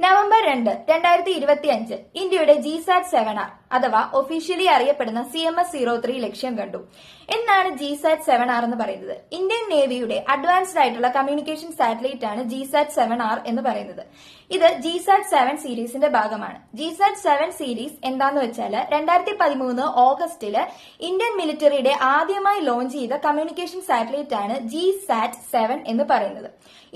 November 2, 2025 ഇന്ത്യയുടെ GSAT-7R അഥവാ officially അറിയപ്പെടുന്ന CMS-03 ലക്ഷ്യം കണ്ടു. എന്താണ് GSAT-7R എന്ന് പറയുന്നത്? ഇന്ത്യൻ നേവിയുടെ അഡ്വാൻസ്ഡ് ആയിട്ടുള്ള കമ്മ്യൂണിക്കേഷൻ സാറ്റലൈറ്റ് ആണ് GSAT-7R എന്ന് പറയുന്നത്. ഇത് GSAT-7 സീരീസിന്റെ ഭാഗമാണ്. GSAT-7 സീരീസ് എന്താന്ന് വെച്ചാൽ 2013 ഓഗസ്റ്റില് ഇന്ത്യൻ മിലിറ്ററിയുടെ ആദ്യമായി ലോഞ്ച് ചെയ്ത കമ്മ്യൂണിക്കേഷൻ സാറ്റലൈറ്റ് ആണ് GSAT-7 എന്ന് പറയുന്നത്.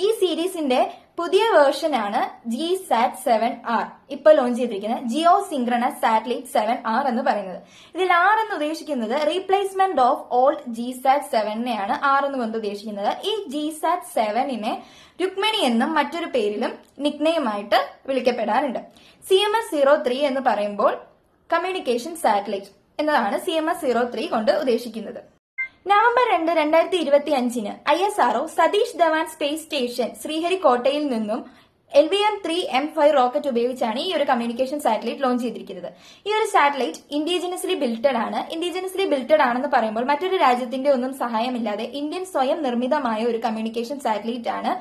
ഈ സീരീസിന്റെ പുതിയ വേർഷൻ ആണ് GSAT-7R. ഇപ്പോൾ ലോഞ്ച് ചെയ്തിരിക്കുന്നത് ജിയോ സിൻക്രണസ് സാറ്റലൈറ്റ് 7R എന്ന് പറയുന്നത്. ഇതിൽ R എന്ന് ഉദ്ദേശിക്കുന്നത് റീപ്ലേസ്മെന്റ് ഓഫ് ഓൾഡ് GSAT-7നെയാണ് R എന്ന് കൊണ്ട് ഉദ്ദേശിക്കുന്നത്. ഈ GSAT-7നെ രുക്മിണി എന്നും മറ്റൊരു പേരിലും നിക്നെയിമായിട്ട് വിളിക്കപ്പെടാറുണ്ട്. CMS-03 എന്ന് പറയുമ്പോൾ കമ്മ്യൂണിക്കേഷൻ സാറ്റലൈറ്റ് എന്നതാണ് CMS-03 കൊണ്ട് ഉദ്ദേശിക്കുന്നത്. November 2, 2025 ISRO Satish Dhawan space station ശ്രീഹരിക്കോട്ടയിൽ നിന്നും LVM-3M5 റോക്കറ്റ് ഉപയോഗിച്ചാണ് ഈ ഒരു കമ്മ്യൂണിക്കേഷൻ സാറ്റലൈറ്റ് ലോഞ്ച് ചെയ്തിരിക്കുന്നത്. ഈ ഒരു സാറ്റലൈറ്റ് ഇൻഡിജിനസ്ലി ബിൽറ്റഡ് ആണ്. ഇൻഡിജിനസ്ലി ബിൽറ്റഡ് ആണെന്ന് പറയുമ്പോൾ മറ്റൊരു രാജ്യത്തിന്റെ ഒന്നും സഹായമില്ലാതെ ഇന്ത്യൻ സ്വയം നിർമ്മിതമായ ഒരു കമ്മ്യൂണിക്കേഷൻ സാറ്റലൈറ്റ് ആണ്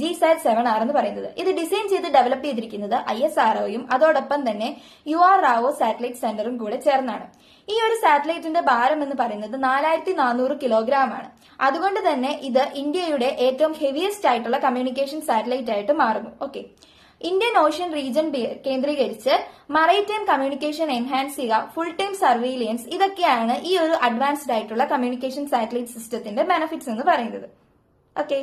GSAT-7R എന്ന് പറയുന്നത്. ഇത് ഡിസൈൻ ചെയ്ത് ഡെവലപ്പ് ചെയ്തിരിക്കുന്നത് ISROയും അതോടൊപ്പം തന്നെ UR റാവോ സാറ്റലൈറ്റ് സെന്ററും കൂടെ ചേർന്നാണ്. ഈ ഒരു സാറ്റലൈറ്റിന്റെ ഭാരം എന്ന് പറയുന്നത് 4400 കിലോഗ്രാം ആണ്. അതുകൊണ്ട് തന്നെ ഇത് ഇന്ത്യയുടെ ഏറ്റവും ഹെവിയസ്റ്റ് ആയിട്ടുള്ള കമ്മ്യൂണിക്കേഷൻ സാറ്റലൈറ്റ് ആയിട്ട് മാറുന്നു. ഓക്കെ, ഇന്ത്യൻ ഓഷ്യൻ റീജിയൻ കേന്ദ്രീകരിച്ച് മറൈറ്റൈം കമ്മ്യൂണിക്കേഷൻ എൻഹാൻസ് ചെയ്യുക, ഫുൾ ടൈം സർവീലിയൻസ്, ഇതൊക്കെയാണ് ഈ ഒരു അഡ്വാൻസ്ഡ് ആയിട്ടുള്ള കമ്മ്യൂണിക്കേഷൻ സാറ്റലൈറ്റ് സിസ്റ്റത്തിന്റെ ബെനിഫിറ്റ്സ് എന്ന് പറയുന്നത്. ഓക്കെ.